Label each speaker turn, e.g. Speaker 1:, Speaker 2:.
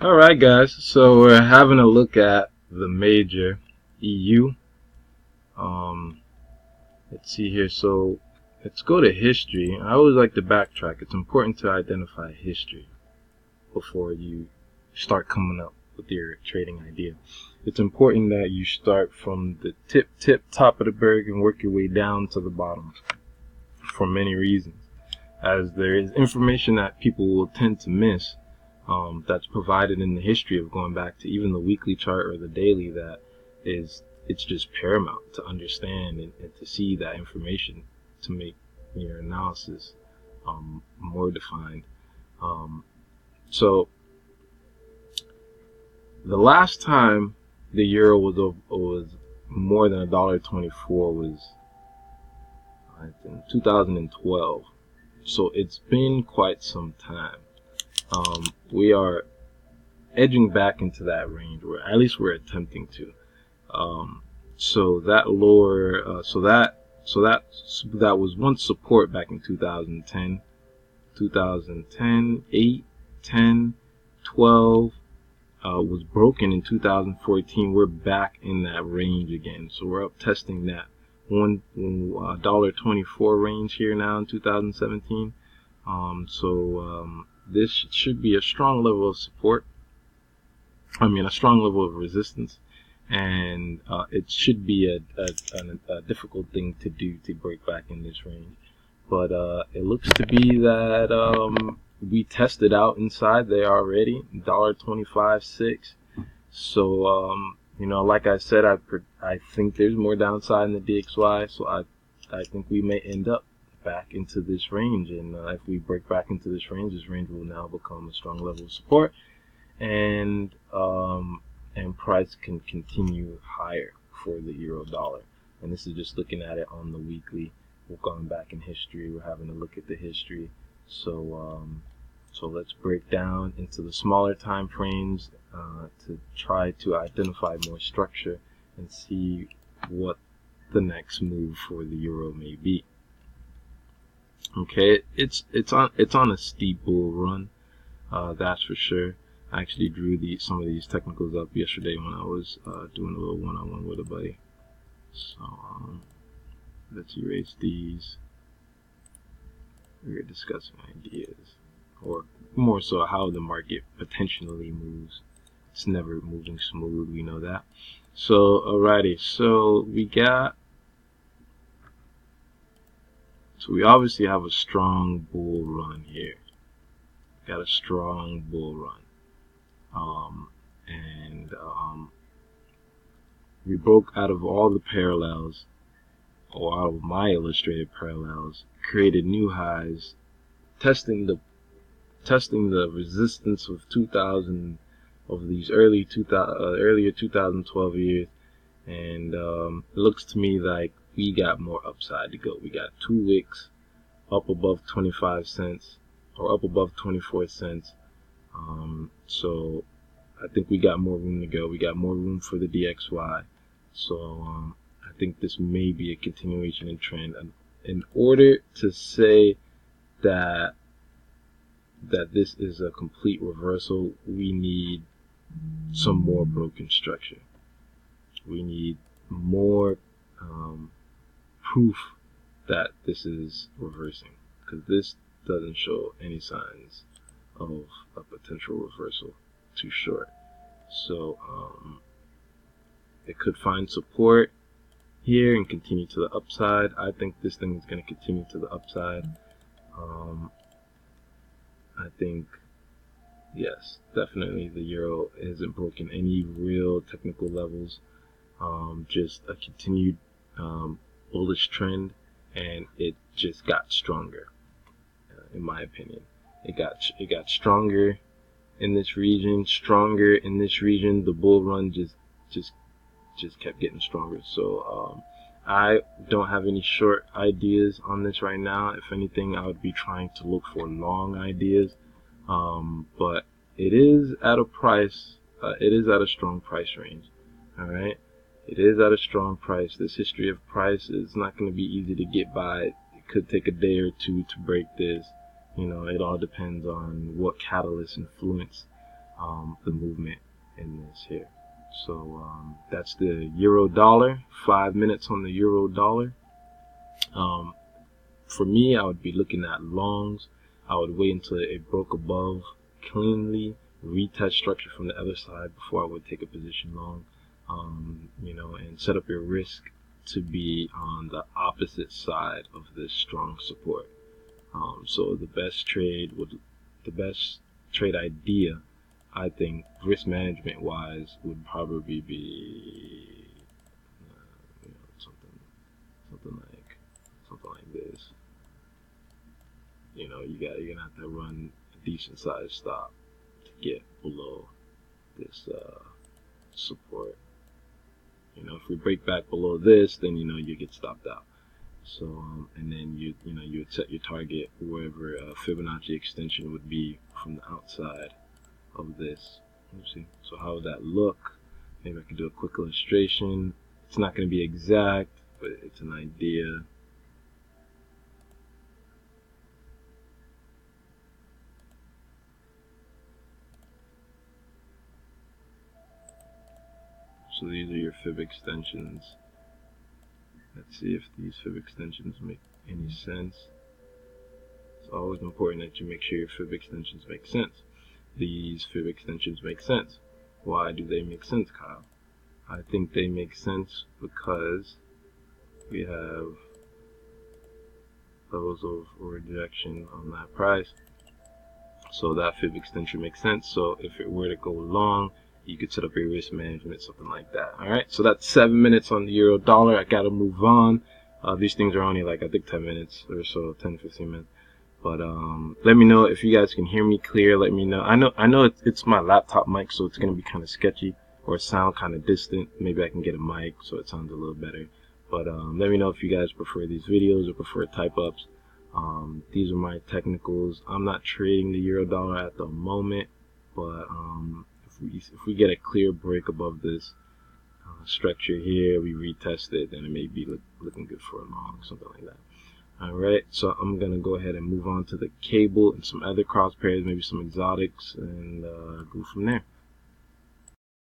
Speaker 1: Alright guys, so we're having a look at the major EU. Um, let's see here, so let's go to history. I always like to backtrack. It's important to identify history before you start coming up with your trading idea. It's important that you start from the top of the berg and work your way down to the bottom for many reasons, as there is information that people will tend to miss, that's provided in the history of going back to even the weekly chart or the daily, that it's just paramount to understand and to see that information to make your analysis more defined. So the last time the euro was more than $1.24 was in 2012. So it's been quite some time. We are edging back into that range, or at least we're attempting to. So that lower, that was once support back in 2010, 8, 10, 12. Was broken in 2014. We're back in that range again. So we're up testing that $1.24 range here now in 2017. This should be a strong level of support. A strong level of resistance, and it should be a difficult thing to do to break back in this range. But it looks to be that we tested out inside there already, $1.25.6. So like I said, I think there's more downside in the DXY. So I think we may end up back into this range, and if we break back into this range will now become a strong level of support, and price can continue higher for the euro dollar. And this is just looking at it on the weekly. We're going back in history. We're having a look at the history. So let's break down into the smaller time frames to try to identify more structure and see what the next move for the euro may be. Okay, it's on a steep bull run, that's for sure. I actually drew some of these technicals up yesterday when I was doing a little one-on-one with a buddy. So let's erase these. We're discussing ideas, or more so how the market potentially moves. It's never moving smooth, we know that. So alrighty, so we obviously have a strong bull run here. Got a strong bull run. We broke out of all the parallels, or out of my illustrated parallels, created new highs, testing the resistance of 2000, of these earlier 2012 years, and it looks to me like we got more upside to go. We got 2 wicks up above 25 cents, or up above 24 cents. So I think we got more room to go. We got more room for the DXY. So I think this may be a continuation in trend. And in order to say that this is a complete reversal, we need some more broken structure. We need more proof that this is reversing, because this doesn't show any signs of a potential reversal too short. So it could find support here and continue to the upside. I think this thing is going to continue to the upside. I think, yes, definitely the euro hasn't broken any real technical levels. Just a continued bullish trend, and it just got stronger. In my opinion, it got stronger in this region. The bull run just kept getting stronger. So I don't have any short ideas on this right now. If anything, I would be trying to look for long ideas. But it is at a price. It is at a strong price range. All right. It is at a strong price. This history of price is not going to be easy to get by. It could take a day or two to break this. It all depends on what catalysts influence the movement in this here. So that's the euro dollar. 5 minutes on the euro dollar. For me, I would be looking at longs. I would wait until it broke above cleanly, retest structure from the other side before I would take a position long. And set up your risk to be on the opposite side of this strong support. So the best trade idea, I think, risk management wise, would probably be something like this. You're gonna have to run a decent sized stop to get below this support. If we break back below this, then you get stopped out. So and then you would set your target wherever a Fibonacci extension would be from the outside of this. Let's see. So how would that look? Maybe I could do a quick illustration. It's not going to be exact, but it's an idea. So these are your fib extensions. Let's see if these fib extensions make any sense. It's always important that you make sure your fib extensions make sense. These fib extensions make sense. Why do they make sense, Kyle? I think they make sense because we have levels of rejection on that price. So that fib extension makes sense. So if it were to go long, you could set up your risk management, something like that. Alright, so that's 7 minutes on the euro dollar. I gotta move on. These things are only like, I think 10 minutes or so, 10-15 minutes. But let me know if you guys can hear me clear. Let me know. I know it's my laptop mic, so it's gonna be kind of sketchy or sound kind of distant. Maybe I can get a mic so it sounds a little better. But let me know if you guys prefer these videos or prefer type ups. These are my technicals. I'm not trading the euro dollar at the moment, but if we get a clear break above this structure here, we retest it, then it may be looking good for a long, something like that. Alright, so I'm going to go ahead and move on to the cable and some other cross pairs, maybe some exotics, and go from there.